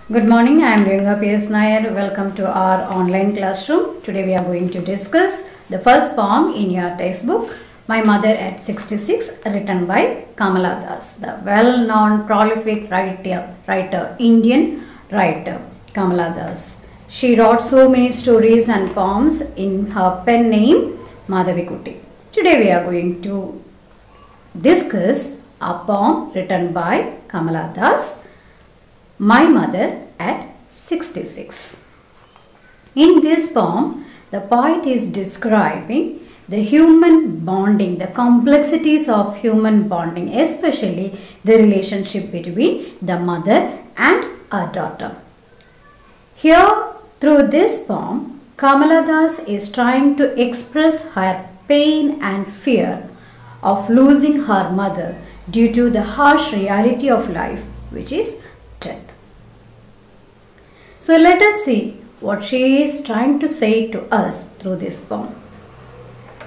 Good morning, I am Renuka P.S. Nair. Welcome to our online classroom. Today we are going to discuss the first poem in your textbook, My Mother at 66, written by Kamala Das, the well-known prolific writer, Indian writer Kamala Das. She wrote so many stories and poems in her pen name Madhavikutty. Today we are going to discuss a poem written by Kamala Das, My Mother at 66. In this poem, the poet is describing the human bonding, the complexities of human bonding, especially the relationship between the mother and a daughter. Here, through this poem, Kamala Das is trying to express her pain and fear of losing her mother due to the harsh reality of life, which is death. So let us see what she is trying to say to us through this poem.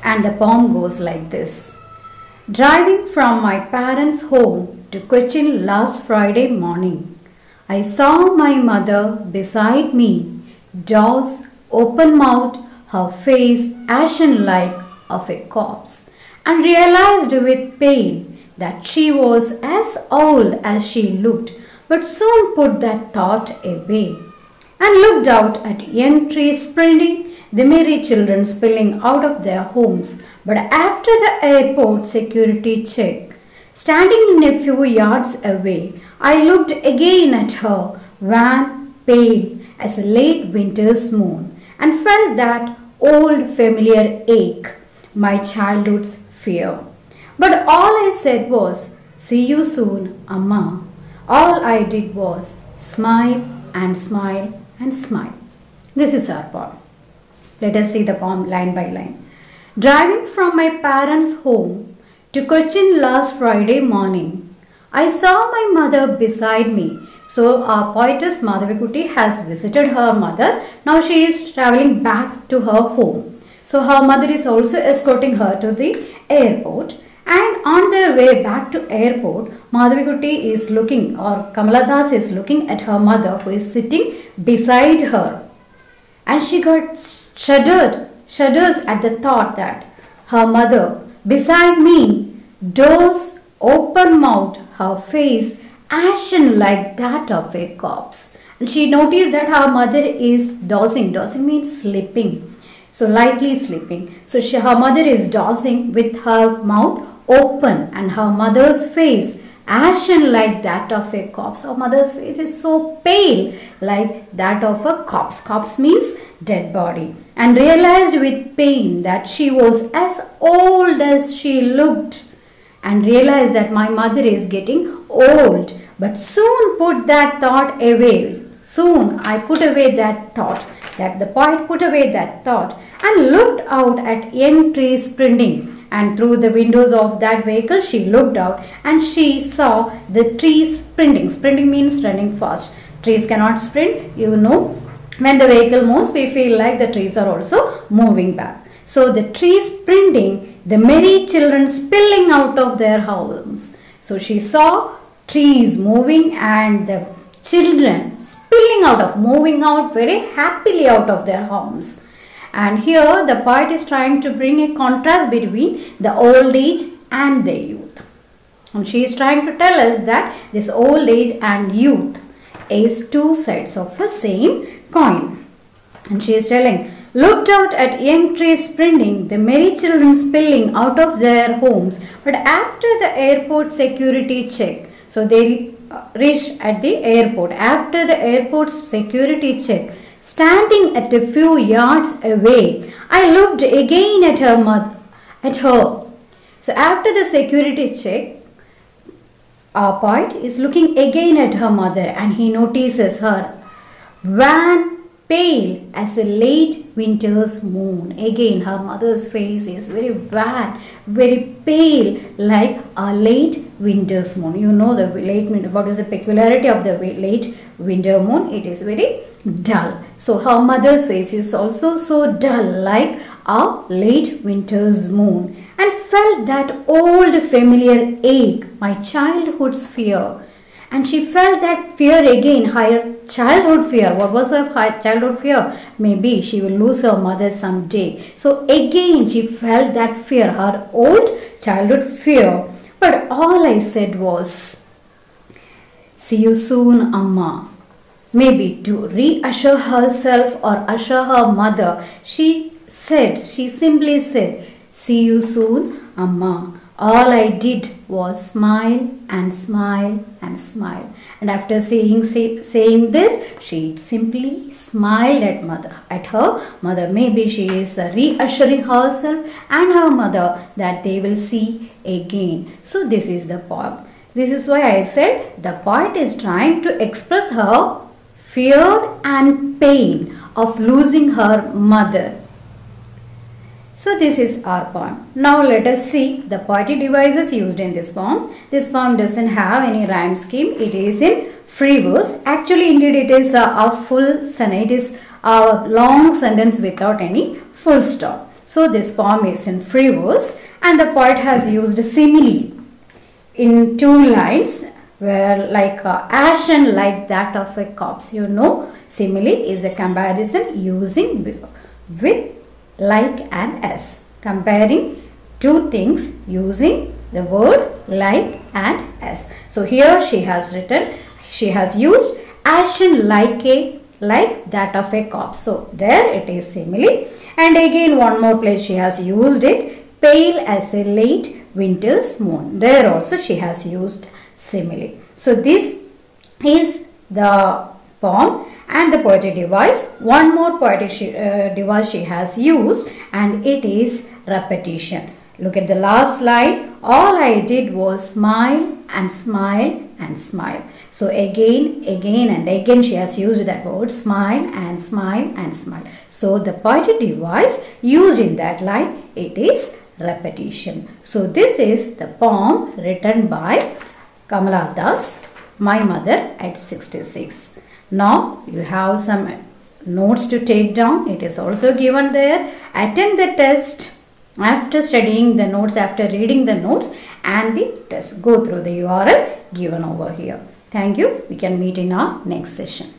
And the poem goes like this. Driving from my parents' home to Cochin last Friday morning, I saw my mother beside me, jaws open-mouthed, her face ashen like of a corpse, and realized with pain that she was as old as she looked, but soon put that thought away, and looked out at young trees sprinting, the merry children spilling out of their homes. But after the airport security check, standing in a few yards away, I looked again at her, wan, pale as a late winter's moon, and felt that old familiar ache, my childhood's fear. But all I said was, "See you soon, Amma." All I did was smile and smile and smile. This is our poem. Let us see the poem line by line. Driving from my parents' home to Cochin last Friday morning, I saw my mother beside me. So our poetess Madhavikutty has visited her mother. Now she is travelling back to her home. So her mother is also escorting her to the airport. And on their way back to airport, Madhavikutty is looking, or Kamala Das is looking at her mother who is sitting beside her. And she got shudders at the thought that her mother beside me, doors open-mouthed, her face ashen like that of a corpse. And she noticed that her mother is dozing. Dozing means sleeping. So lightly sleeping. So her mother is dozing with her mouth open and her mother's face ashen like that of a corpse. Her mother's face is so pale like that of a corpse. Corpse means dead body. And realized with pain that she was as old as she looked, and realized that my mother is getting old. But soon put that thought away. Soon I put away that thought. That the poet put away that thought and looked out at young trees sprinting. And through the windows of that vehicle, she looked out and she saw the trees sprinting. Sprinting means running fast. Trees cannot sprint. You know, when the vehicle moves, we feel like the trees are also moving back. So the trees sprinting, the merry children spilling out of their homes. So she saw trees moving and the children spilling out moving out very happily out of their homes. And here the poet is trying to bring a contrast between the old age and the youth. And she is trying to tell us that this old age and youth is two sides of the same coin. And she is telling, looked out at young trees sprinting, the merry children spilling out of their homes. But after the airport security check, so they reached at the airport. After the airport security check, standing at a few yards away, I looked again at her mother. So after the security check, our poet is looking again at her mother and he notices her wan, pale as a late winter's moon. Again, her mother's face is very wan, very pale like a late winter's moon. You know the late winter. What is the peculiarity of the late winter moon? It is very dull. So her mother's face is also so dull like a late winter's moon, and felt that old familiar ache, my childhood's fear, and she felt that fear again, her childhood fear. What was her childhood fear? Maybe she will lose her mother someday. So again she felt that fear, her old childhood fear. But all I said was, "See you soon, Amma." Maybe to reassure herself or assure her mother, she simply said, "See you soon, Amma." All I did was smile and smile and smile. And after saying this, she simply smiled at her mother. Maybe she is reassuring herself and her mother that they will see again. So this is the poem. This is why I said the poet is trying to express her fear and pain of losing her mother. So this is our poem. Now let us see the poetic devices used in this poem. This poem doesn't have any rhyme scheme. It is in free verse. Actually, indeed, it is a full sentence. It is a long sentence without any full stop. So this poem is in free verse, and the poet has used simile in 2 lines, where like ash and like that of a corpse. You know, simile is a comparison using with like and as, comparing 2 things using the word like and as. So here she has used ashen like that of a corpse. So there it is simile. And again one more place she has used it, pale as a late winter's moon. There also she has used simile. So this is the poem and the poetic device. One more poetic device she has used, and it is repetition. Look at the last line. All I did was smile and smile and smile. So again and again she has used that word, smile and smile and smile. So the poetic device used in that line, it is repetition. So this is the poem written by Kamala Das, My Mother at 66. Now you have some notes to take down. It is also given there. Attend the test after studying the notes, after reading the notes and the test. Go through the URL given over here. Thank you. We can meet in our next session.